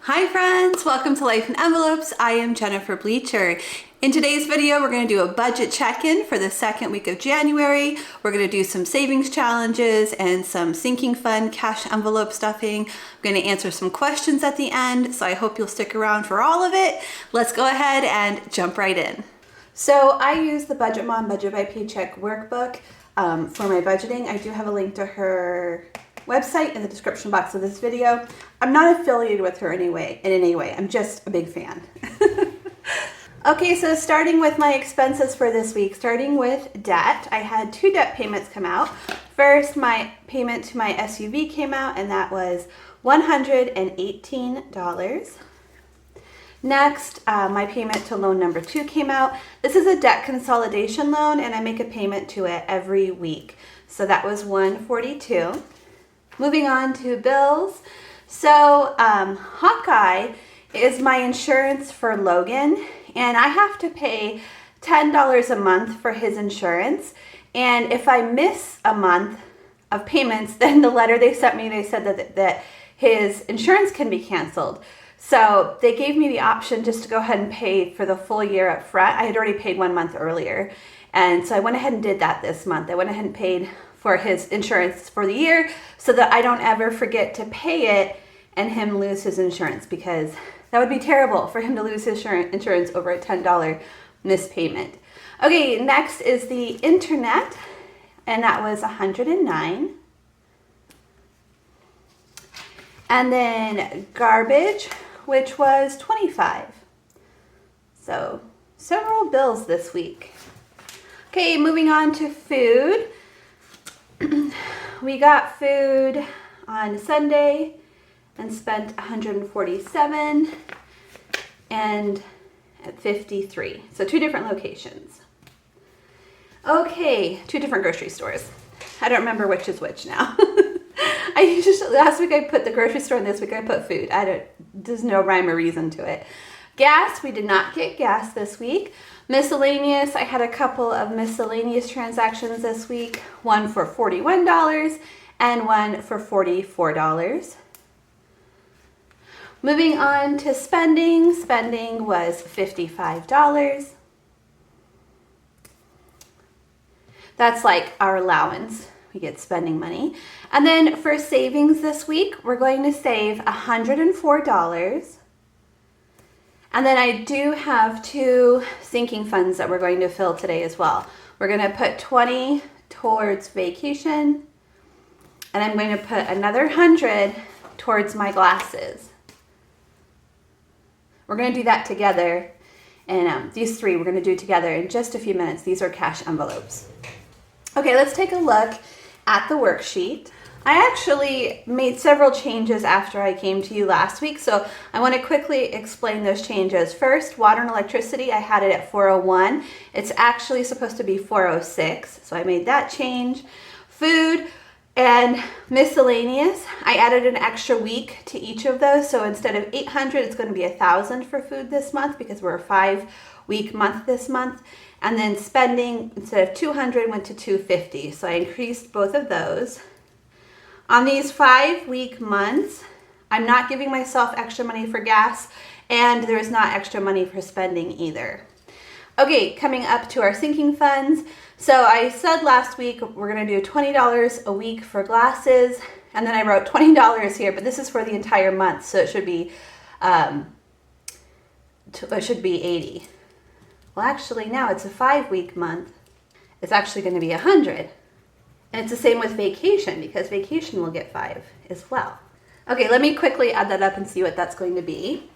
Hi friends, welcome to Life in Envelopes. I am Jennifer Bleecher. In today's video, we're going to do a budget check-in for the second week of January. We're going to do some savings challenges and some sinking fund cash envelope stuffing. I'm going to answer some questions at the end, so I hope you'll stick around for all of it. Let's go ahead and jump right in. So I use the Budget Mom Budget by Paycheck workbook for my budgeting. I do have a link to her website in the description box of this video. I'm not affiliated with her in any way. I'm just a big fan. Okay, so starting with my expenses for this week, starting with debt, I had two debt payments come out. First, my payment to my SUV came out, and that was $118. Next, my payment to loan number 2 came out. This is a debt consolidation loan, and I make a payment to it every week. So that was $142. Moving on to bills. So Hawkeye is my insurance for Logan, and I have to pay $10 a month for his insurance. And if I miss a month of payments, then the letter they sent me, they said that his insurance can be canceled. So they gave me the option just to go ahead and pay for the full year up front. I had already paid 1 month earlier. And so I went ahead and did that this month. I went ahead and paid for his insurance for the year so that I don't ever forget to pay it and him lose his insurance, because that would be terrible for him to lose his insurance over a $10 missed payment. Okay, next is the internet, and that was $109. And then garbage, which was $25. So several bills this week. Okay, moving on to food. We got food on Sunday and spent $147 and at 53. So 2 different locations. Okay, 2 different grocery stores. I don't remember which is which now. Last week I put the grocery store and this week I put food. There's no rhyme or reason to it. Gas, we did not get gas this week. Miscellaneous, I had a couple of miscellaneous transactions this week. One for $41 and one for $44. Moving on to spending. Spending was $55. That's like our allowance. We get spending money. And then for savings this week, we're going to save $104. And then I do have 2 sinking funds that we're going to fill today as well. We're going to put 20 towards vacation, and I'm going to put another 100 towards my glasses. We're going to do that together, and these 3 we're going to do together in just a few minutes. These are cash envelopes. Okay, let's take a look at the worksheet. I actually made several changes after I came to you last week, so I want to quickly explain those changes. First, water and electricity, I had it at 401. It's actually supposed to be 406, so I made that change. Food and miscellaneous, I added an extra week to each of those, so instead of 800, it's going to be 1,000 for food this month because we're a 5-week month this month. And then spending, instead of 200, went to 250, so I increased both of those. On these 5-week months, I'm not giving myself extra money for gas, and there is not extra money for spending either. Okay, coming up to our sinking funds. So I said last week we're going to do $20 a week for glasses, and then I wrote $20 here, but this is for the entire month, so it should be $80. Well, actually now it's a 5-week month. It's actually going to be $100. And it's the same with vacation, because vacation will get 5 as well. Okay, let me quickly add that up and see what that's going to be.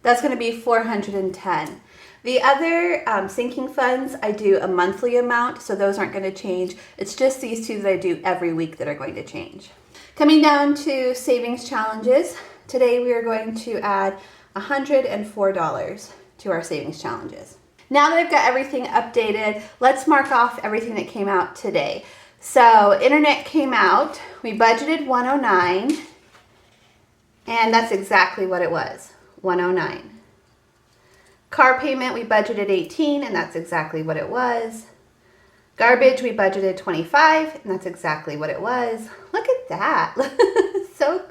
That's going to be $410. The other sinking funds, I do a monthly amount, so those aren't going to change. It's just these 2 that I do every week that are going to change. Coming down to savings challenges, today we are going to add $104 to our savings challenges. Now that I've got everything updated, let's mark off everything that came out today. So internet came out, we budgeted $109, and that's exactly what it was, $109. Car payment, we budgeted 18, and that's exactly what it was. Garbage, we budgeted 25, and that's exactly what it was. Look at that.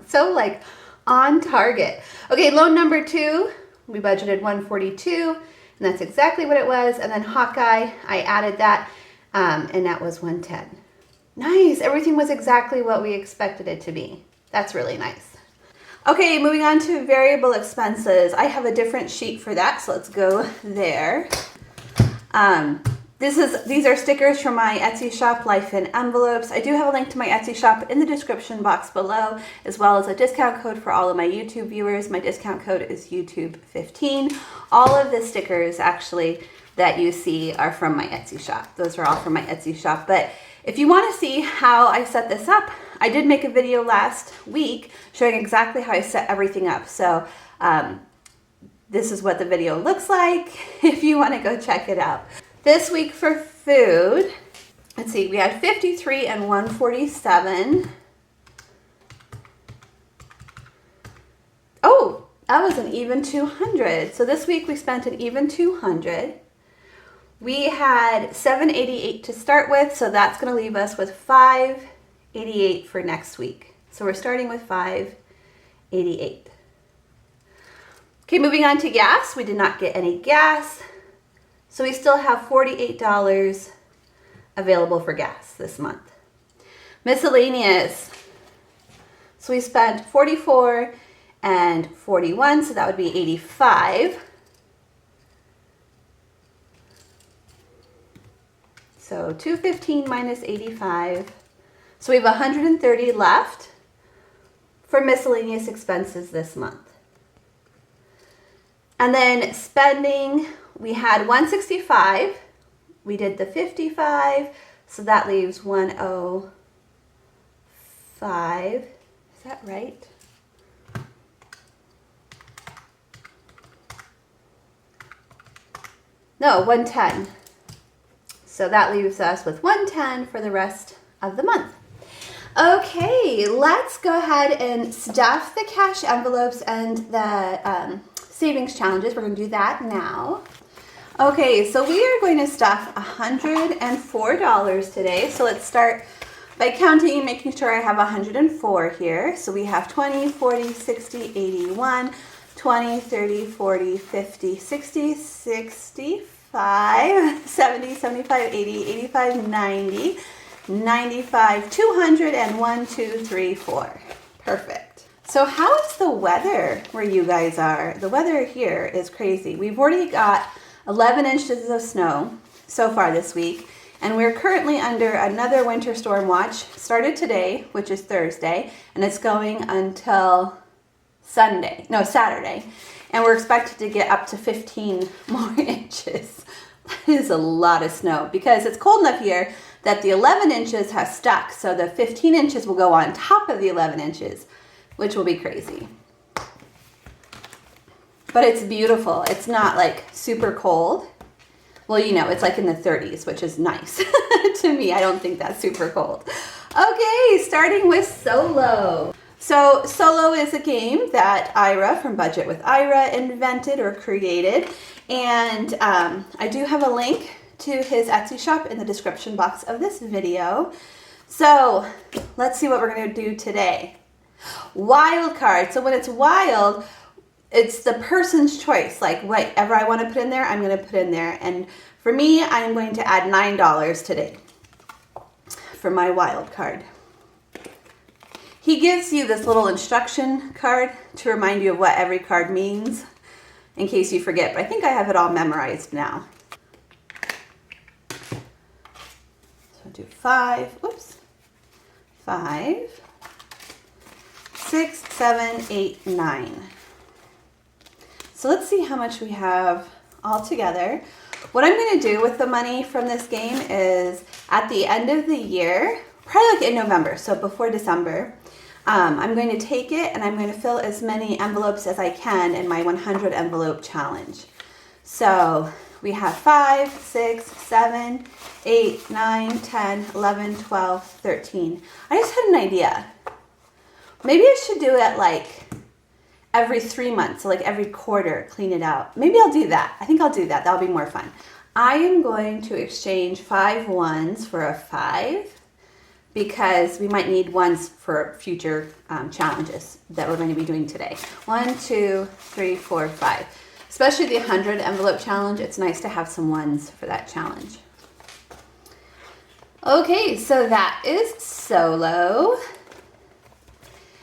so like on target. Okay, loan number 2, we budgeted 142, and that's exactly what it was. And then Hawkeye, I added that, and that was 110. Nice, everything was exactly what we expected it to be. That's really nice. Okay, moving on to variable expenses. I have a different sheet for that, so let's go there. These are stickers from my Etsy shop, Life in Envelopes. I do have a link to my Etsy shop in the description box below, as well as a discount code for all of my YouTube viewers. My discount code is YouTube15. All of the stickers actually that you see are from my Etsy shop. Those are all from my Etsy shop. But if you want to see how I set this up, I did make a video last week showing exactly how I set everything up. So this is what the video looks like if you want to go check it out. This week for food, let's see, we had 53 and 147. Oh, that was an even 200. So this week we spent an even 200. We had 788 to start with, so that's going to leave us with 588 for next week. So we're starting with 588. Okay, moving on to gas. We did not get any gas. So we still have $48 available for gas this month. Miscellaneous. So we spent 44 and 41, so that would be 85. So 215 minus 85. So we have 130 left for miscellaneous expenses this month. And then spending, we had 165, we did the 55, so that leaves 105, is that right? No, 110. So that leaves us with 110 for the rest of the month. Okay, let's go ahead and stuff the cash envelopes and the savings challenges. We're going to do that now. Okay, so we are going to stuff $104 today. So let's start by counting and making sure I have 104 here. So we have 20, 40, 60, 81, 20, 30, 40, 50, 60, 65, 70, 75, 80, 85, 90, 95, 200, and 1, 2, 3, 4. Perfect. So how is the weather where you guys are? The weather here is crazy. We've already got 11 inches of snow so far this week, and we're currently under another winter storm watch. Started today, which is Thursday, and it's going until Saturday, and we're expected to get up to 15 more inches. That is a lot of snow because it's cold enough here that the 11 inches has stuck, so the 15 inches will go on top of the 11 inches, which will be crazy. But it's beautiful. It's not like super cold. Well, you know, it's like in the 30s, which is nice to me. I don't think that's super cold. Okay, starting with Solo. So Solo is a game that Ira from Budget with Ira invented or created. And I do have a link to his Etsy shop in the description box of this video. So let's see what we're going to do today. Wild card. So when it's wild, it's the person's choice. Like whatever I want to put in there, I'm going to put in there. And for me, I'm going to add $9 today for my wild card. He gives you this little instruction card to remind you of what every card means in case you forget. But I think I have it all memorized now. So I'll do 5, 6, 7, 8, 9. So let's see how much we have all together. What I'm going to do with the money from this game is at the end of the year, probably like in November, so before December, I'm going to take it and I'm going to fill as many envelopes as I can in my 100 envelope challenge. So we have 5, 6, 7, 8, 9, 10, 11, 12, 13. I just had an idea. Maybe I should do it like every 3 months, so like every quarter, clean it out. Maybe I'll do that. I think I'll do that. That'll be more fun. I am going to exchange 5 ones for a 5 because we might need ones for future challenges that we're going to be doing today. 1, 2, 3, 4, 5. Especially the 100 envelope challenge. It's nice to have some ones for that challenge. Okay, so that is solo.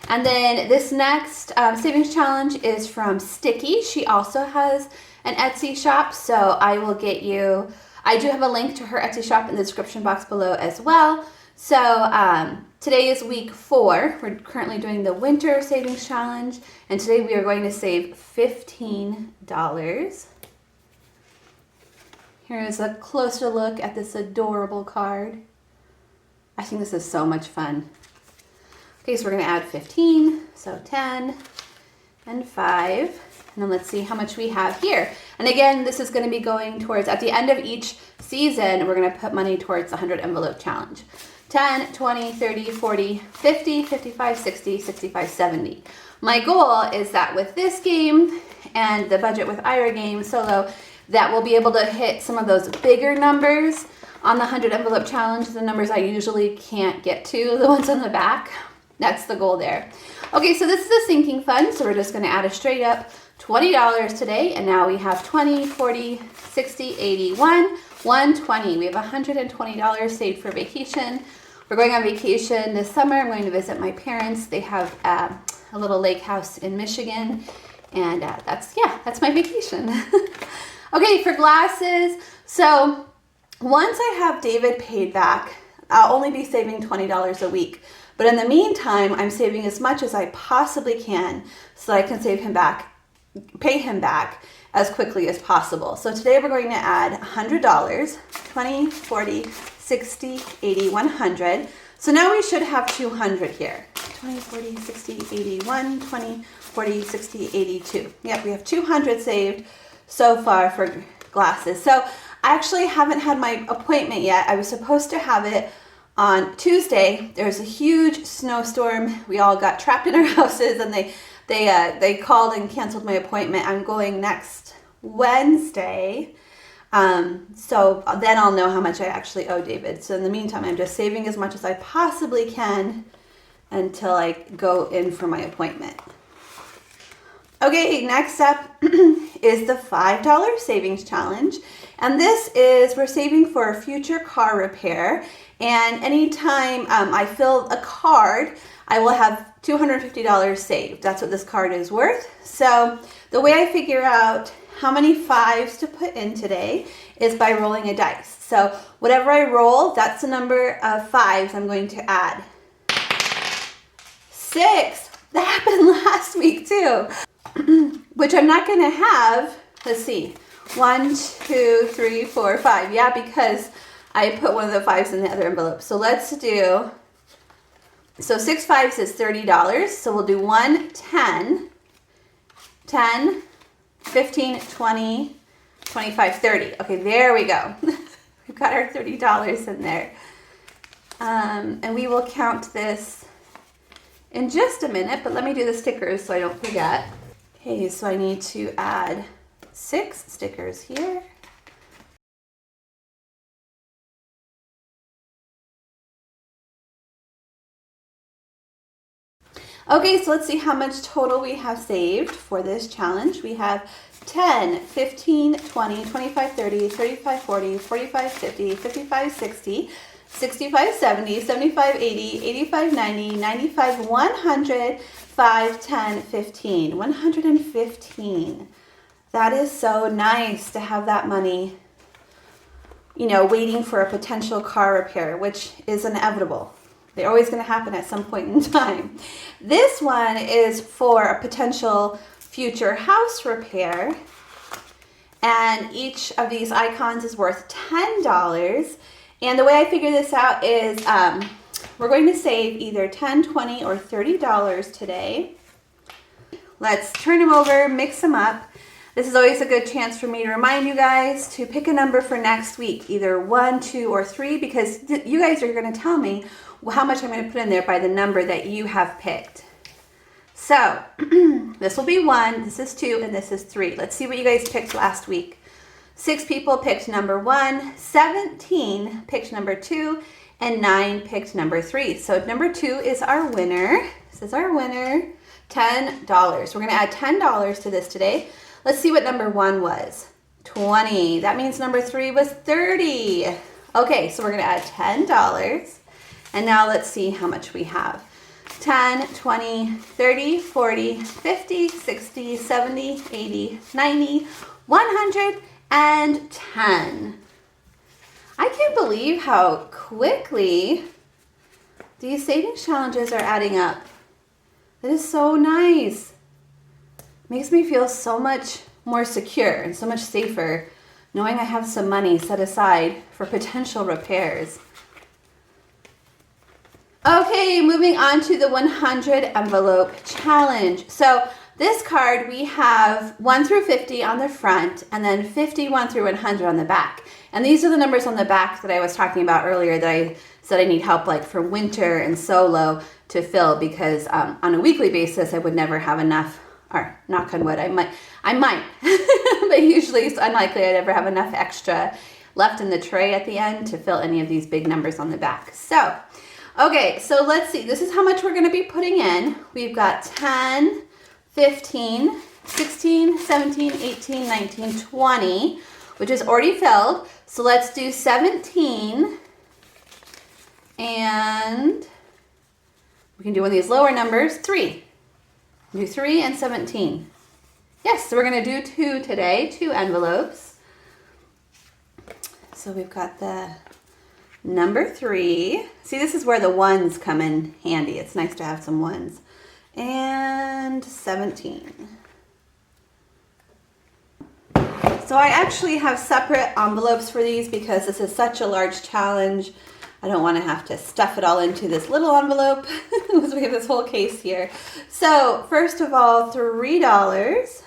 And then this next savings challenge is from Sticky. She also has an Etsy shop, so I will get you, I do have a link to her Etsy shop in the description box below as well. So today is week 4. We're currently doing the winter savings challenge, and today we are going to save $15. Here is a closer look at this adorable card. I think this is so much fun. Okay, so we're going to add 15, so 10 and 5, and then let's see how much we have here. And again, this is going to be going towards, at the end of each season, we're going to put money towards the 100 envelope challenge. 10, 20, 30, 40, 50, 55, 60, 65, 70. My goal is that with this game and the budget with Ira game solo, that we'll be able to hit some of those bigger numbers on the 100 envelope challenge, the numbers I usually can't get to, the ones on the back. That's the goal there. Okay, so this is a sinking fund, so we're just going to add a straight up $20 today, and now we have 20, 40, 60, 81, 120. We have $120 saved for vacation. We're going on vacation this summer. I'm going to visit my parents. They have a little lake house in Michigan, and that's my vacation. Okay, for glasses, so once I have David paid back, I'll only be saving $20 a week. But in the meantime, I'm saving as much as I possibly can so I can pay him back as quickly as possible. So today we're going to add $100, 20, 40, 60, 80, 100. So now we should have 200 here. 20, 40, 60, 80, 120, 40, 60, 82. Yep, we have 200 saved so far for glasses. So I actually haven't had my appointment yet. I was supposed to have it on Tuesday. There was a huge snowstorm. We all got trapped in our houses, and they called and canceled my appointment. I'm going next Wednesday. So then I'll know how much I actually owe David. So in the meantime, I'm just saving as much as I possibly can until I go in for my appointment. Okay, next up is the $5 savings challenge. And this is, we're saving for a future car repair. And anytime I fill a card, I will have $250 saved. That's what this card is worth. So the way I figure out how many 5s to put in today is by rolling a dice. So whatever I roll, that's the number of 5s I'm going to add. 6. That happened last week too. Which I'm not going to have. Let's see. 1, 2, 3, 4, 5. Yeah, because I put one of the 5s in the other envelope. So let's do, so 6 5s is $30. So we'll do 1, 10, 10, 15, 20, 25, 30. Okay, there we go. We've got our $30 in there. And we will count this in just a minute, but let me do the stickers so I don't forget. Okay, so I need to add 6 stickers here. Okay, so let's see how much total we have saved for this challenge. We have 10, 15, 20, 25, 30, 35, 40, 45, 50, 55, 60, 65, 70, 75, 80, 85, 90, 95, 100, 5, 10, 15, 115. That is so nice to have that money, waiting for a potential car repair, which is inevitable. They're always going to happen at some point in time. This one is for a potential future house repair. And each of these icons is worth $10. And the way I figure this out is we're going to save either $10, $20, or $30 today. Let's turn them over, mix them up. This is always a good chance for me to remind you guys to pick a number for next week, either 1, 2, or 3, because you guys are going to tell me how much I'm going to put in there by the number that you have picked. So this will be 1, this is 2, and this is 3. Let's see what you guys picked last week. 6 people picked number 1, 17 picked number 2, and 9 picked number 3. So number 2 is our winner. This is our winner, $10. We're gonna add $10 to this today. Let's see what number 1 was. 20. That means number 3 was 30. Okay, so we're gonna add $10. And now let's see how much we have. 10, 20, 30, 40, 50, 60, 70, 80, 90, 110. I can't believe how quickly these savings challenges are adding up. That is so nice. Makes me feel so much more secure and so much safer knowing I have some money set aside for potential repairs. Okay, moving on to the 100 envelope challenge. So this card, we have 1 through 50 on the front and then 51 through 100 on the back. And these are the numbers on the back that I was talking about earlier that I said I need help like for winter and solo to fill because on a weekly basis, I would never have enough, or knock on wood, I might, but usually it's unlikely I'd ever have enough extra left in the tray at the end to fill any of these big numbers on the back. So, okay, so let's see. This is how much we're going to be putting in. We've got 10, 15, 16, 17, 18, 19, 20, which is already filled. So let's do 17, and we can do one of these lower numbers, 3. Do 3 and 17. Yes, so we're going to do 2 today, 2 envelopes. So we've got the number 3. See, this is where the 1s come in handy. It's nice to have some 1s. And 17. So I actually have separate envelopes for these because this is such a large challenge. I don't want to have to stuff it all into this little envelope because we have this whole case here. So first of all, $3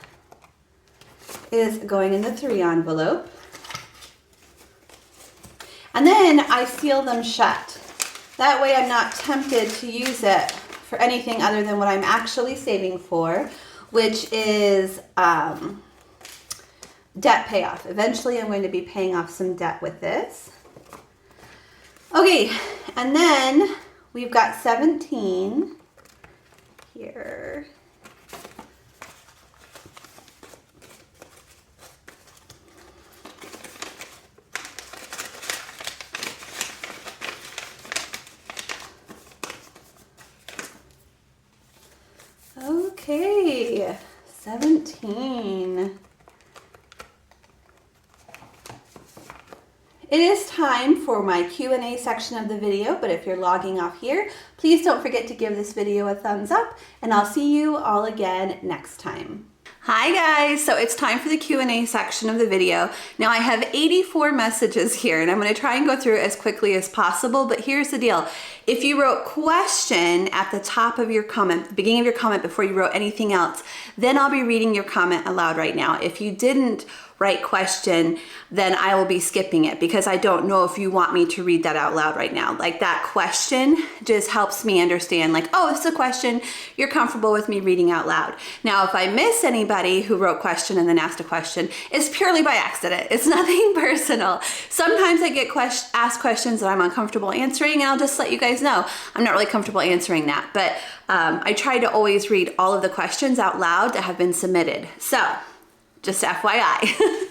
is going in the 3 envelope. And then I seal them shut. That way I'm not tempted to use it for anything other than what I'm actually saving for, which is debt payoff. Eventually I'm going to be paying off some debt with this. Okay, and then we've got 17 here. Okay, 17. It is time for my Q&A section of the video, but if you're logging off here, please don't forget to give this video a thumbs up, and I'll see you all again next time. Hi guys, so it's time for the Q&A section of the video. Now I have 84 messages here and I'm going to try and go through it as quickly as possible, but here's the deal. If you wrote question at the top of your comment, the beginning of your comment before you wrote anything else, then I'll be reading your comment aloud right now. If you didn't write question, then I will be skipping it because I don't know if you want me to read that out loud right now. Like that question just helps me understand like, oh, it's a question, you're comfortable with me reading out loud. Now, if I miss anybody who wrote question and then asked a question, it's purely by accident. It's nothing personal. Sometimes I get asked questions that I'm uncomfortable answering and I'll just let you guys know. I'm not really comfortable answering that, but I try to always read all of the questions out loud that have been submitted. So, just FYI.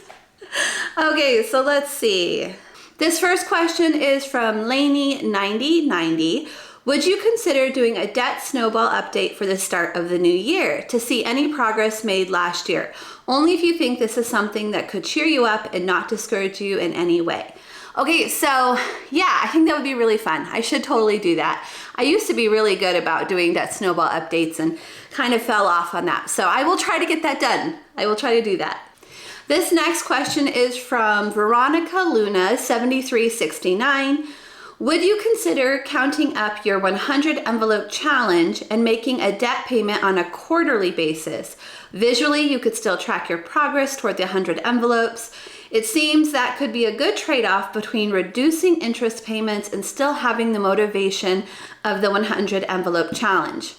Okay, so let's see. This first question is from Laney9090. Would you consider doing a debt snowball update for the start of the new year to see any progress made last year? Only if you think this is something that could cheer you up and not discourage you in any way. Okay, so yeah, I think that would be really fun. I should totally do that. I used to be really good about doing debt snowball updates and kind of fell off on that. So I will try to get that done. I will try to do that. This next question is from Veronica Luna 7369. Would you consider counting up your 100 envelope challenge and making a debt payment on a quarterly basis? Visually, you could still track your progress toward the 100 envelopes. It seems that could be a good trade-off between reducing interest payments and still having the motivation of the 100 envelope challenge.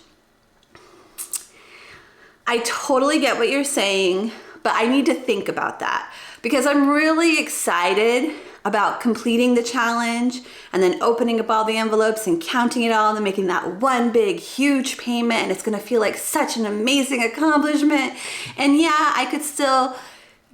I totally get what you're saying, but I need to think about that because I'm really excited about completing the challenge and then opening up all the envelopes and counting it all and then making that one big huge payment, and it's gonna feel like such an amazing accomplishment. And yeah, I could still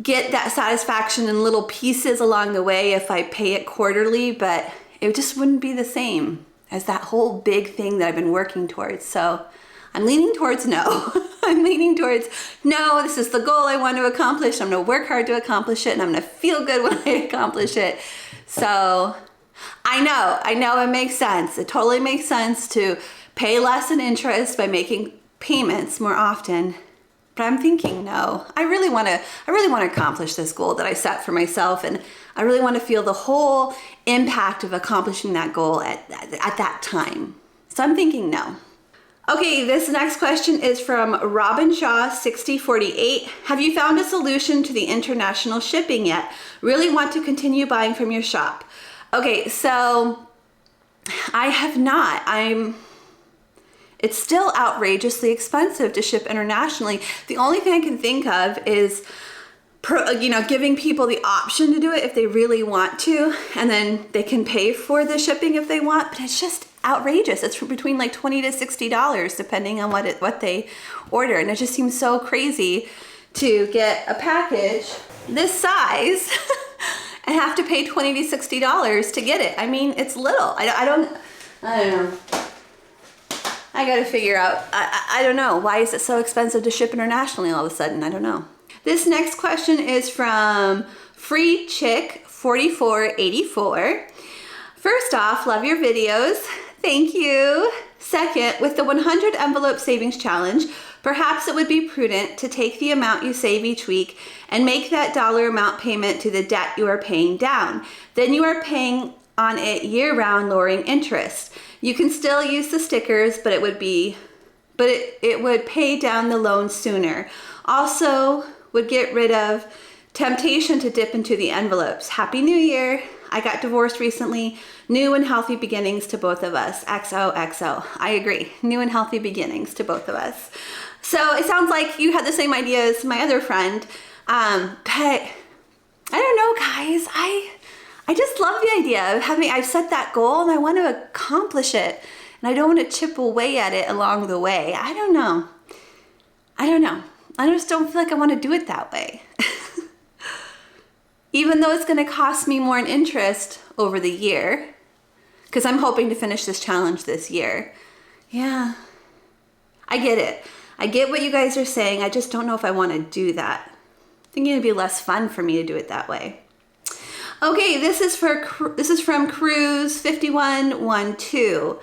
get that satisfaction in little pieces along the way if I pay it quarterly, but it just wouldn't be the same as that whole big thing that I've been working towards. So I'm leaning towards no. I'm leaning towards no, this is the goal I want to accomplish. I'm gonna work hard to accomplish it, and I'm gonna feel good when I accomplish it. So I know it makes sense. It totally makes sense to pay less in interest by making payments more often. But I'm thinking, no, I really want to accomplish this goal that I set for myself, and I really want to feel the whole impact of accomplishing that goal at that time. So I'm thinking no. Okay, this next question is from Robin Shaw 6048. Have you found a solution to the international shipping yet? Really want to continue buying from your shop. Okay, so I have not. It's still outrageously expensive to ship internationally. The only thing I can think of is giving people the option to do it if they really want to, and then they can pay for the shipping if they want, but it's just outrageous. It's between like $20 to $60 depending on what they order, and it just seems so crazy to get a package this size and have to pay $20 to $60 to get it. I mean, it's little. I don't know. I gotta figure out, I don't know, why is it so expensive to ship internationally all of a sudden? I don't know. This next question is from Free Chick 4484. First off, love your videos. Thank you. Second, with the 100 envelope savings challenge, perhaps it would be prudent to take the amount you save each week and make that dollar amount payment to the debt you are paying down. Then you are paying on it year-round, lowering interest. You can still use the stickers, but it would pay down the loan sooner. Also, would get rid of temptation to dip into the envelopes. Happy New Year. I got divorced recently. New and healthy beginnings to both of us. XOXO. I agree. New and healthy beginnings to both of us. So it sounds like you had the same idea as my other friend. But I don't know, guys. I just love the idea of I've set that goal and I want to accomplish it. And I don't want to chip away at it along the way. I don't know. I just don't feel like I want to do it that way. Even though it's going to cost me more in interest over the year, because I'm hoping to finish this challenge this year. Yeah, I get it. I get what you guys are saying. I just don't know if I want to do that. I think it'd be less fun for me to do it that way. Okay, this is from Cruise 5112.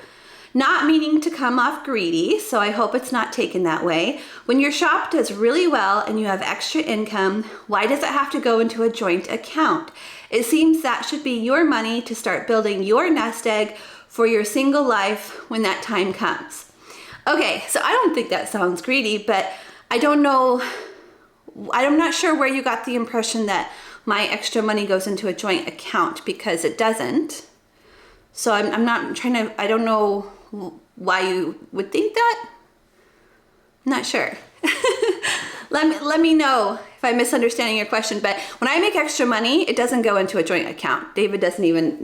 Not meaning to come off greedy, so I hope it's not taken that way. When your shop does really well and you have extra income, why does it have to go into a joint account? It seems that should be your money to start building your nest egg for your single life when that time comes. Okay, so I don't think that sounds greedy, but I don't know, I'm not sure where you got the impression that my extra money goes into a joint account, because it doesn't. So I'm not trying to, I don't know why you would think that. I'm not sure. Let me know if I'm misunderstanding your question, but when I make extra money, it doesn't go into a joint account. David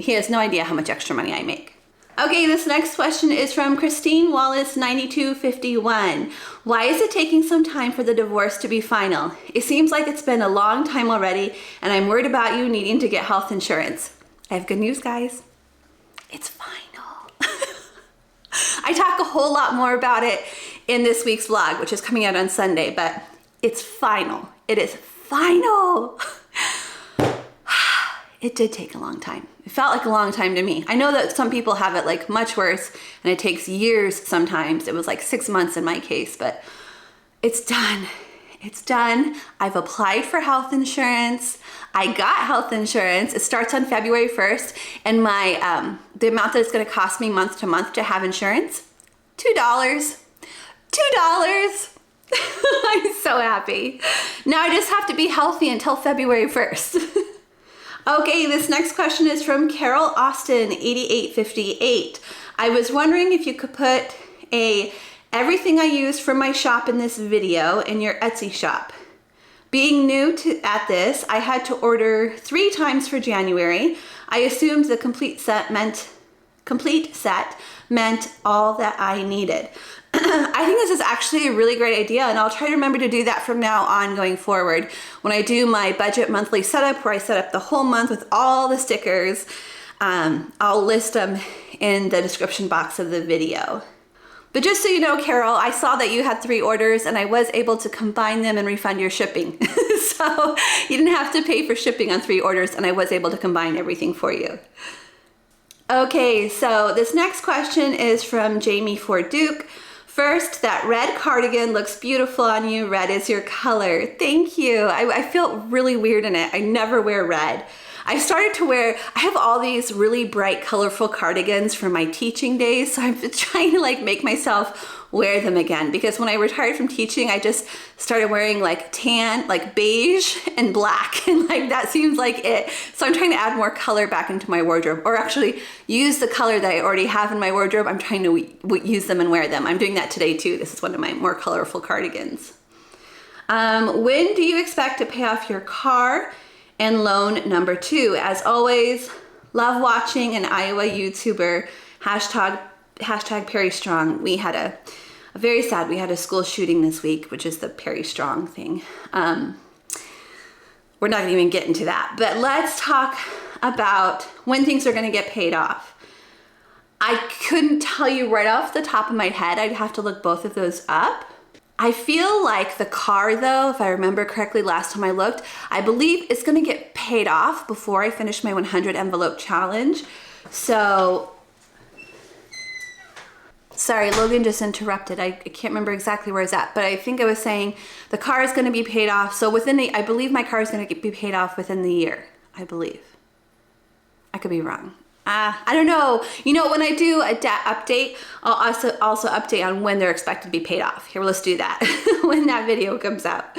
he has no idea how much extra money I make. Okay, this next question is from Christine Wallace 9251. Why is it taking some time for the divorce to be final? It seems like it's been a long time already, and I'm worried about you needing to get health insurance. I have good news, guys. It's final. I talk a whole lot more about it in this week's vlog, which is coming out on Sunday, but it's final. It is final. It did take a long time. It felt like a long time to me. I know that some people have it like much worse and it takes years sometimes. It was like 6 months in my case, but it's done. It's done. I've applied for health insurance. I got health insurance. It starts on February 1st, and my the amount that it's going to cost me month to month to have insurance, $2. $2. I'm so happy. Now I just have to be healthy until February 1st. Okay, this next question is from Carol Austin 8858. I was wondering if you could put a everything I use from my shop in this video in your Etsy shop. Being new at this, I had to order 3 times for January. I assumed the complete set meant all that I needed. I think this is actually a really great idea, and I'll try to remember to do that from now on going forward. When I do my budget monthly setup, where I set up the whole month with all the stickers, I'll list them in the description box of the video. But just so you know, Carol, I saw that you had 3 orders and I was able to combine them and refund your shipping. So you didn't have to pay for shipping on 3 orders, and I was able to combine everything for you. Okay, so this next question is from Jamie Ford Duke. First, that red cardigan looks beautiful on you. Red is your color. Thank you. I feel really weird in it. I never wear red. I have all these really bright, colorful cardigans from my teaching days, so I'm trying to like make myself wear them again, because when I retired from teaching, I just started wearing like tan, like beige and black, and like that seems like it. So I'm trying to add more color back into my wardrobe, or actually use the color that I already have in my wardrobe. I'm trying to use them and wear them. I'm doing that today too. This is one of my more colorful cardigans. When do you expect to pay off your car? And loan number 2. As always, love watching an Iowa YouTuber, hashtag Perry Strong. We had a very sad, we had a school shooting this week, which is the Perry Strong thing. We're not gonna even get into that, but let's talk about when things are gonna get paid off. I couldn't tell you right off the top of my head. I'd have to look both of those up. I feel like the car though, if I remember correctly last time I looked, I believe it's gonna get paid off before I finish my 100 envelope challenge. So, sorry, Logan just interrupted. I can't remember exactly where it's at, but I think I was saying the car is gonna be paid off. So I believe my car is gonna be paid off within the year, I believe. I could be wrong. I don't know. You know, when I do a update, I'll also update on when they're expected to be paid off. Here, let's do that when that video comes out.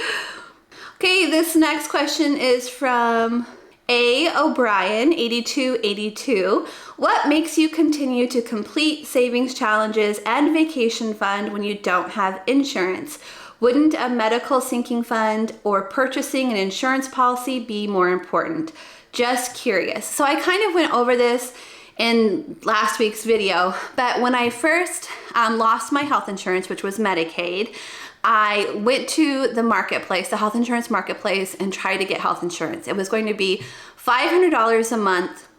Okay, this next question is from A. O'Brien, 8282. What makes you continue to complete savings challenges and vacation fund when you don't have insurance? Wouldn't a medical sinking fund or purchasing an insurance policy be more important? Just curious. So I kind of went over this in last week's video, but when I first lost my health insurance, which was Medicaid, I went to the marketplace, the health insurance marketplace, and tried to get health insurance. It was going to be $500 a month.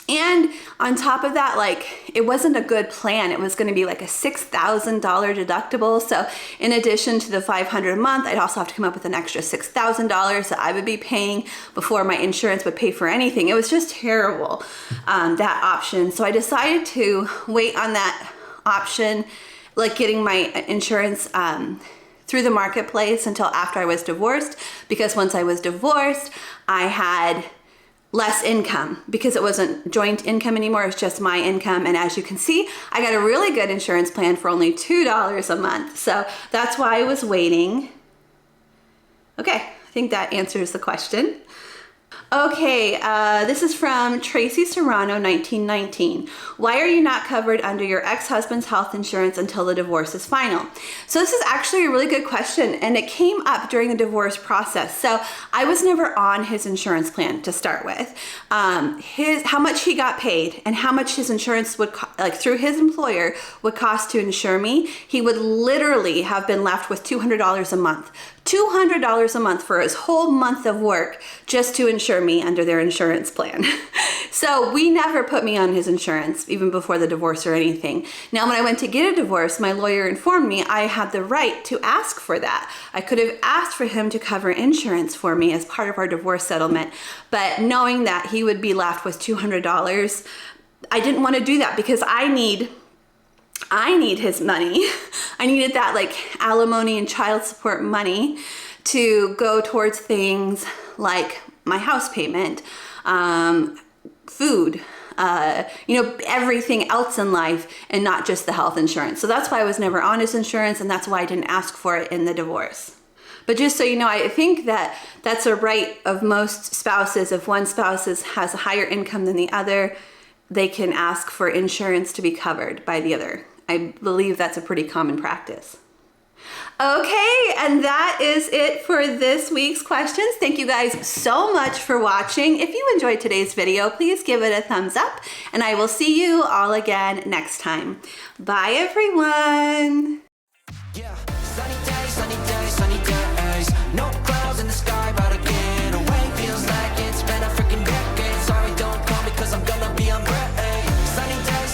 And on top of that, like, it wasn't a good plan. It was going to be like a $6,000 deductible. So in addition to the $500 a month, I'd also have to come up with an extra $6,000 that I would be paying before my insurance would pay for anything. It was just terrible, that option. So I decided to wait on that option, like getting my insurance through the marketplace, until after I was divorced, because once I was divorced, I had less income because it wasn't joint income anymore. It's just my income. And as you can see, I got a really good insurance plan for only $2 a month. So that's why I was waiting. Okay, I think that answers the question. Okay, this is from Tracy Serrano, 1919. Why are you not covered under your ex-husband's health insurance until the divorce is final? So this is actually a really good question, and it came up during the divorce process. So I was never on his insurance plan to start with. How much he got paid and how much his insurance would, through his employer, would cost to insure me, he would literally have been left with $200 a month. $200 a month for his whole month of work just to insure me under their insurance plan. So we never put me on his insurance, even before the divorce or anything. Now, when I went to get a divorce, my lawyer informed me I had the right to ask for that. I could have asked for him to cover insurance for me as part of our divorce settlement, but knowing that he would be left with $200, I didn't want to do that because I need his money. I needed that like alimony and child support money to go towards things like my house payment, food, everything else in life, and not just the health insurance. So that's why I was never on his insurance, and that's why I didn't ask for it in the divorce. But just so you know, I think that that's a right of most spouses. If one spouse has a higher income than the other, they can ask for insurance to be covered by the other I believe that's a pretty common practice. Okay, and that is it for this week's questions. Thank you guys so much for watching. If you enjoyed today's video, please give it a thumbs up, and I will see you all again next time. Bye, everyone. Yeah, sunny days, no clouds in the sky, about to get away. Feels like it's been a freaking decade. Sorry, don't call me, cause I'm gonna be on break.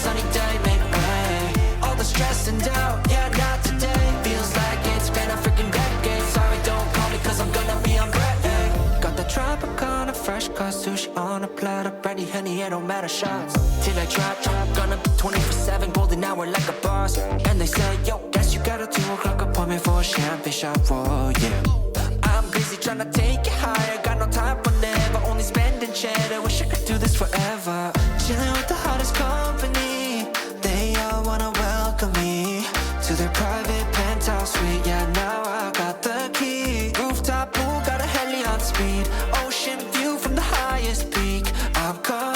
Sunny day, make way. All the stress and doubt, yeah, not today. Feels like it's been a freaking decade. Sorry, don't call me, cause I'm gonna be on break. Got the Tropicana, fresh cut sushi on a platter. Brandy, honey, it don't matter, shots till I drop. Gonna be 24/7, golden hour like a boss. And they say, yo, guess you got a 2 o'clock appointment for a champagne shot, whoa, yeah. I'm busy trying to take it higher, got no time for never, only spending cheddar. Wish I could do this forever. Chilling with the hottest company, they all wanna welcome me to their private penthouse suite. Yeah, now I got the key. Rooftop pool, got a heli on speed. Ocean view from the highest peak. I'm coming.